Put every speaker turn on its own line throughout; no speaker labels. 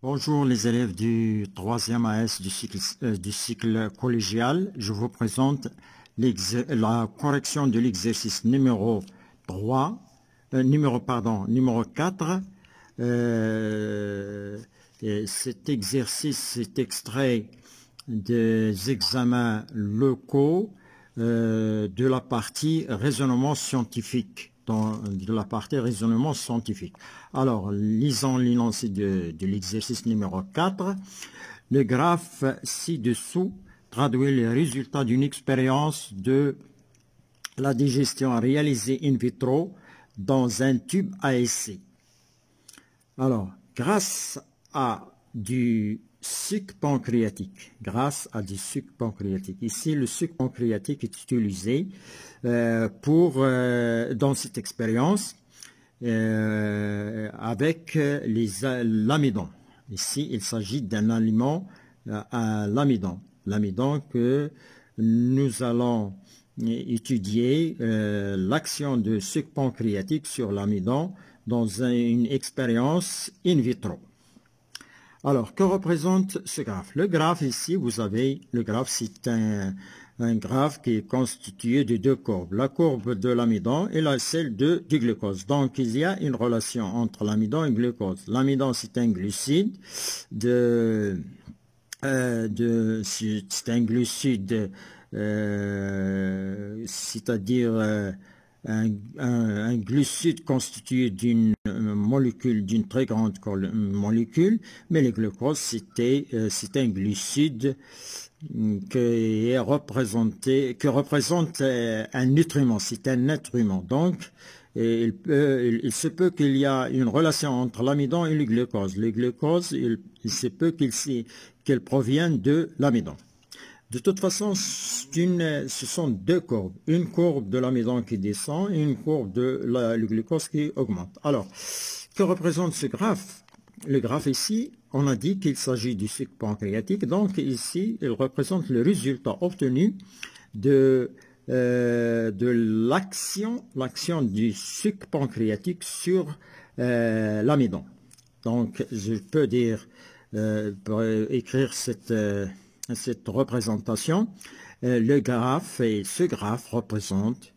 Bonjour les élèves du 3e AS du cycle collégial. Je vous présente la correction de l'exercice numéro 4. Cet exercice est extrait des examens locaux de la partie raisonnement scientifique. Alors, lisons l'énoncé de l'exercice numéro 4. Le graphe ci-dessous traduit les résultats d'une expérience de la digestion réalisée in vitro dans un tube à essai. Alors, grâce à du suc pancréatique. Ici, le suc pancréatique est utilisé dans cette expérience avec l'amidon. Ici, il s'agit d'un aliment à l'amidon. L'amidon que nous allons étudier l'action de suc pancréatique sur l'amidon dans une expérience in vitro. Alors, que représente ce graphe? Le graphe ici, vous avez, le graphe c'est un graphe qui est constitué de deux courbes. La courbe de l'amidon et celle du glucose. Donc, il y a une relation entre l'amidon et le glucose. L'amidon, c'est un glucide c'est-à-dire un glucide constitué d'une molécule, d'une très grande molécule, mais le glucose, c'est un glucide qui représente un nutriment, c'est un nutriment. Donc, il se peut qu'il y a une relation entre l'amidon et le glucose. Le glucose, il se peut qu'il provienne de l'amidon. De toute façon, ce sont deux courbes. Une courbe de l'amidon qui descend et une courbe de le glucose qui augmente. Alors, que représente ce graphe? Le graphe ici, on a dit qu'il s'agit du suc pancréatique. Donc ici, il représente le résultat obtenu de l'action du suc pancréatique sur l'amidon. Donc, je peux dire, pour écrire cette représentation, le graphe et ce graphe représente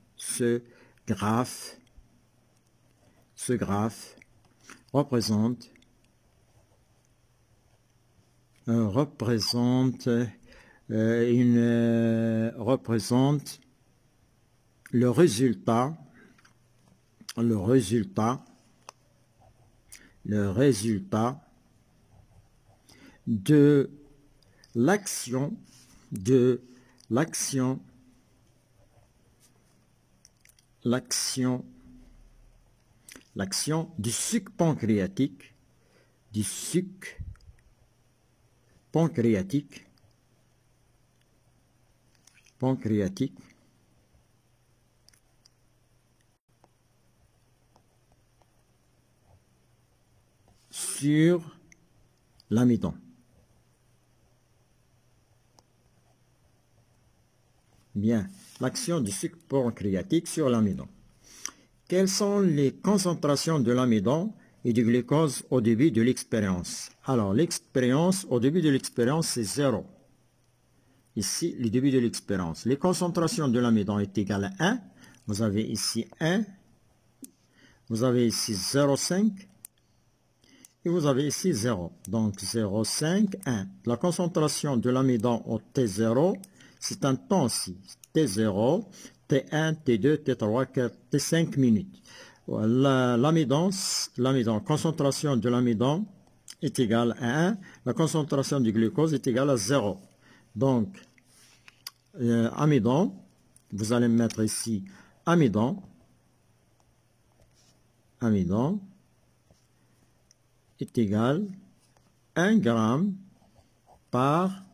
représente le résultat de l'action du suc pancréatique sur l'amidon. Bien, l'action du suc pancréatique sur l'amidon. Quelles sont les concentrations de l'amidon et du glucose au début de l'expérience? Alors, au début de l'expérience, c'est 0. Ici, le début de l'expérience. Les concentrations de l'amidon est égale à 1. Vous avez ici 1. Vous avez ici 0,5. Et vous avez ici 0. Donc, 0,5, 1. La concentration de l'amidon au T0, c'est un temps ici. T0, T1, T2, T3, T5 minutes. L'amidon, concentration de l'amidon est égale à 1. La concentration du glucose est égale à 0. Donc, amidon, vous allez mettre ici amidon est égal à 1 gramme par,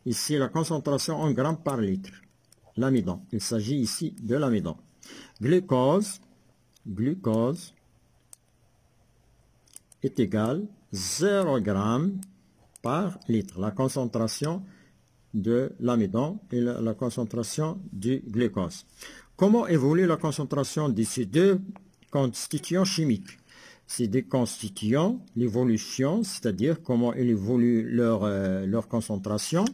ici la concentration en grammes par litre. L'amidon, il s'agit ici de l'amidon. Glucose est égal 0 g par litre. La concentration de l'amidon et la concentration du glucose. Comment évolue la concentration de ces deux constituants chimiques? ces deux constituants, l'évolution, c'est-à-dire comment ils évoluent leur concentration.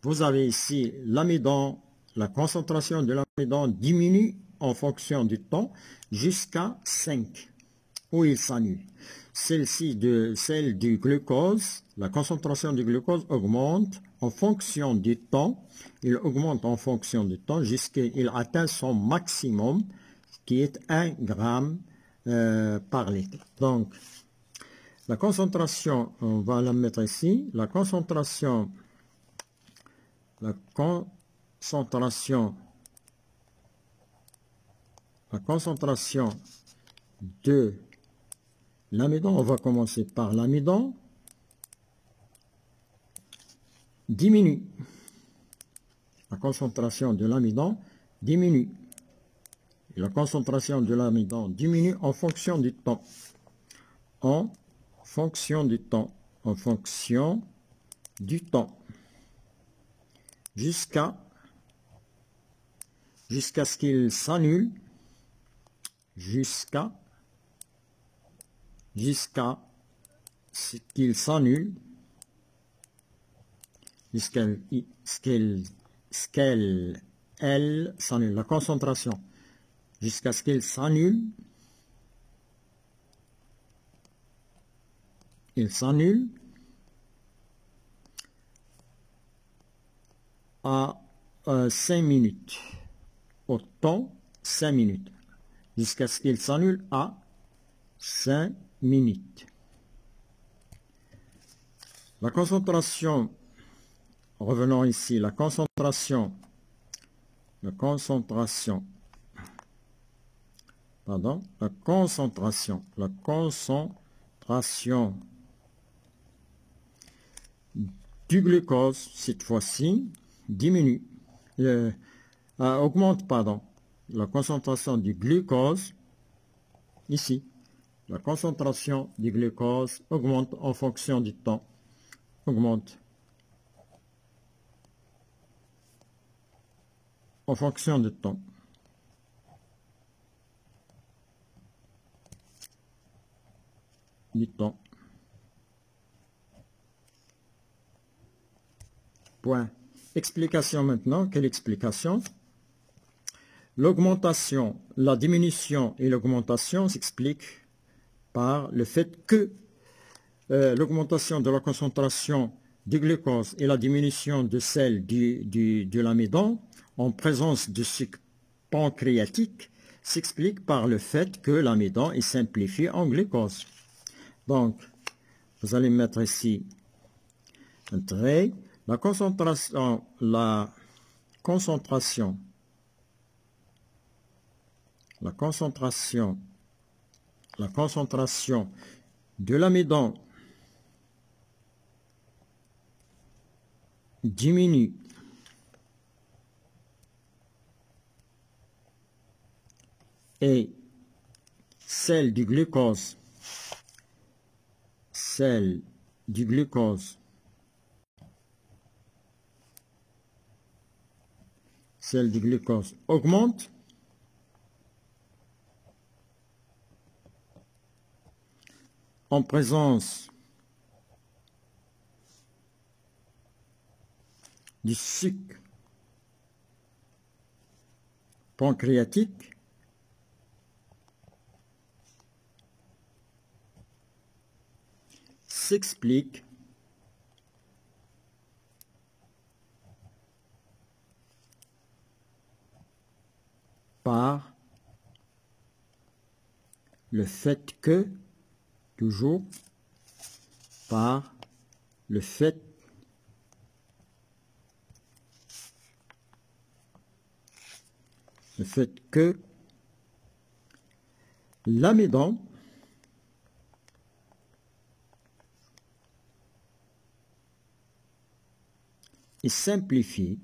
Vous avez ici l'amidon, la concentration de l'amidon diminue en fonction du temps jusqu'à 5, où il s'annule. Celle du glucose, la concentration du glucose augmente en fonction du temps. Il augmente en fonction du temps jusqu'à il atteint son maximum, qui est 1 gramme par litre. Donc, la concentration, on va la mettre ici, la concentration de l'amidon, on va commencer par l'amidon, diminue. La concentration de l'amidon diminue. Et la concentration de l'amidon diminue en fonction du temps. En fonction du temps. En fonction du temps. Jusqu'à ce qu'il s'annule. Jusqu'à ce qu'il s'annule. Jusqu'à ce qu'elle s'annule. La concentration. Jusqu'à ce qu'il s'annule. Il s'annule à 5 minutes. Au temps, 5 minutes. Jusqu'à ce qu'il s'annule à 5 minutes. La concentration, revenons ici, la concentration du glucose, cette fois-ci, diminue, augmente, pardon, la concentration du glucose, ici, la concentration du glucose augmente en fonction du temps, augmente en fonction du temps. Point. Explication maintenant. Quelle explication? L'augmentation, la diminution et l'augmentation s'expliquent par le fait que l'augmentation de la concentration du glucose et la diminution de celle de l'amidon en présence de sucre pancréatique s'explique par le fait que l'amidon est simplifié en glucose. Donc, vous allez mettre ici un trait. La concentration de l'amidon diminue et celle du glucose augmente en présence du sucre pancréatique s'explique par le fait que, toujours par le fait que l'amidon est simplifié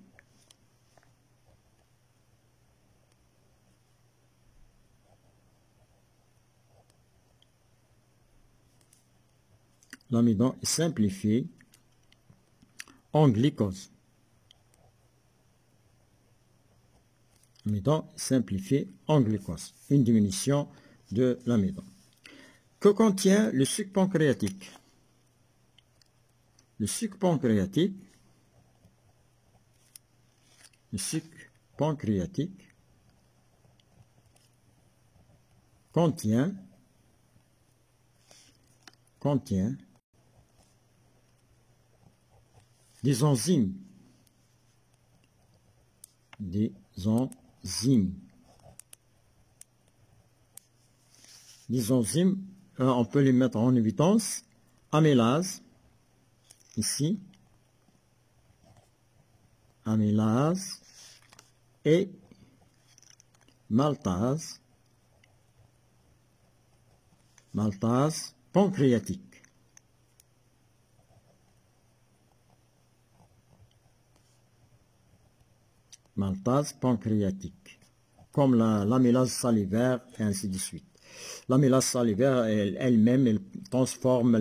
en glucose. L'amidon simplifié en glucose. Une diminution de l'amidon. Que contient le sucre pancréatique? Le sucre pancréatique contient des enzymes. On peut les mettre en évidence. Amylase, ici, amylase et maltase pancréatique. Maltase pancréatique, comme l'amylase salivaire et ainsi de suite. L'amylase salivaire elle-même, elle transforme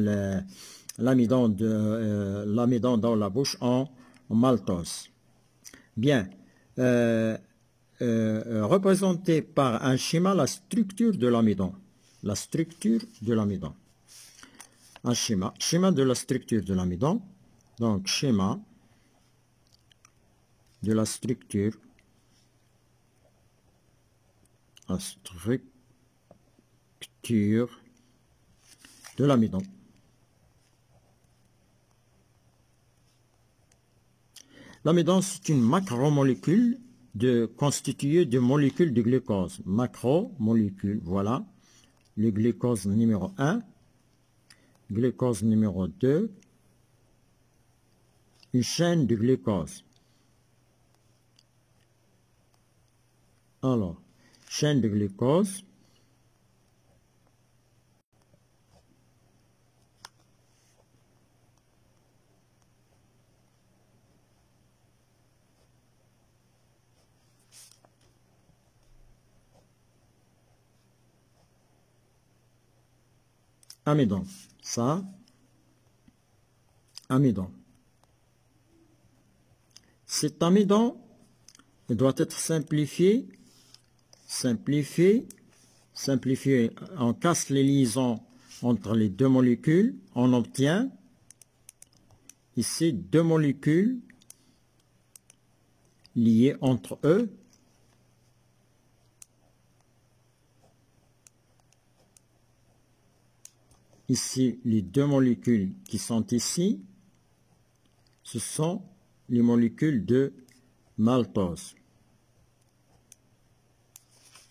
l'amidon dans la bouche en maltose. Bien, représenté par un schéma la structure de l'amidon. La structure de l'amidon. Un schéma de la structure de l'amidon. Donc, schéma de la structure de l'amidon. L'amidon, c'est une macromolécule constituée de molécules de glucose. Macromolécule, voilà. Le glucose numéro 1, glucose numéro 2, une chaîne de glucose. Alors, chaîne de glucose. Amidon, ça, amidon. Cet amidon doit être simplifié. On casse les liaisons entre les deux molécules. On obtient ici deux molécules liées entre eux. Ici, les deux molécules qui sont ici, ce sont les molécules de maltose.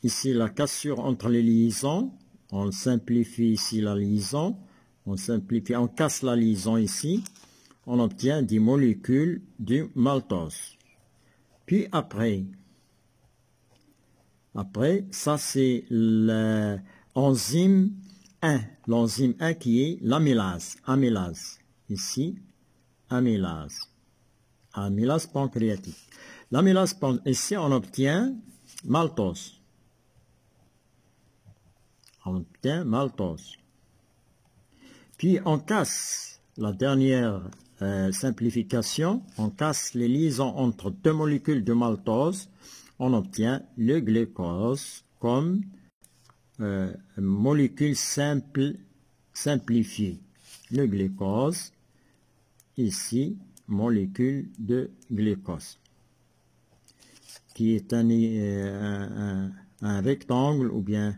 Ici, la cassure entre les liaisons, on simplifie ici la liaison, on casse la liaison ici, on obtient des molécules de maltose. Puis après, ça c'est l'enzyme 1, l'enzyme 1 qui est l'amylase, ici, amylase pancréatique. L'amylase, ici on obtient maltose. Puis on casse la dernière simplification, on casse les liaisons entre deux molécules de maltose, on obtient le glucose comme molécule simplifiée. Le glucose, ici, molécule de glucose, qui est un rectangle ou bien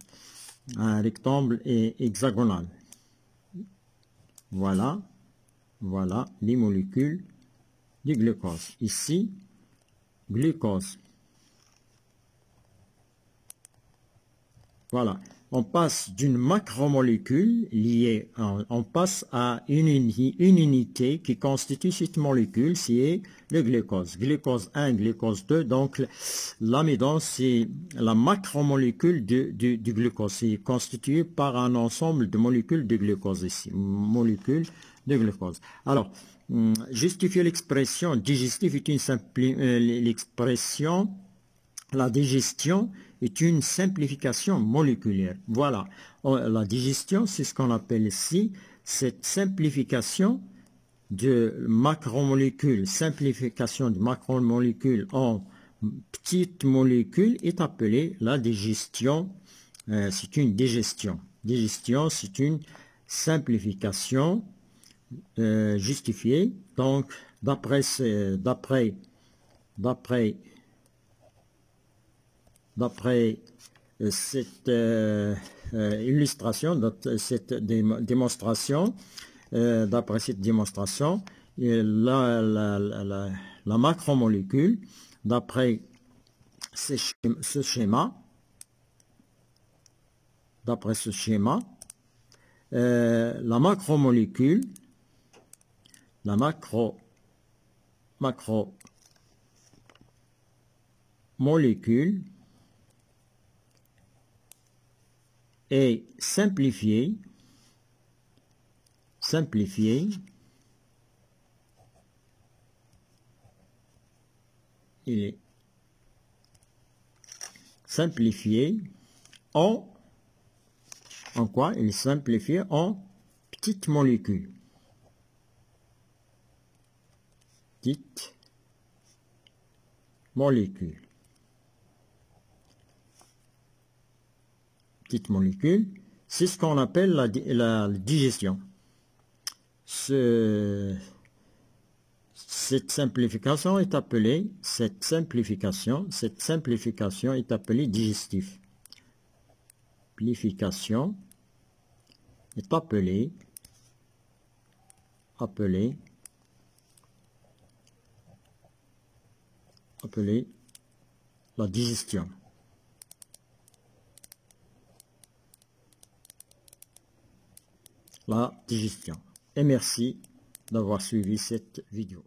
un rectangle hexagonal. Voilà les molécules du glucose. Ici, glucose. Voilà, on passe d'une macromolécule liée, on passe à une unité qui constitue cette molécule, c'est le glucose. Glucose 1, glucose 2, donc l'amidon, c'est la macromolécule du glucose. C'est constitué par un ensemble de molécules de glucose ici, molécules de glucose. Alors, justifier l'expression digestive est une simple, l'expression, la digestion est une simplification moléculaire. Voilà, la digestion, c'est ce qu'on appelle ici, cette simplification de macromolécules, en petites molécules est appelée la digestion, c'est une digestion. Digestion, c'est une simplification justifiée. Donc, d'après cette illustration, cette démonstration, d'après cette démonstration, la macromolécule, d'après ce schéma, la macromolécule, est simplifiée, il est simplifié en quoi? Il est simplifié en petites molécules. Petites molécules. Petites molécules, c'est ce qu'on appelle la digestion. Cette simplification est appelée digestif. Simplification est appelée la digestion. Et merci d'avoir suivi cette vidéo.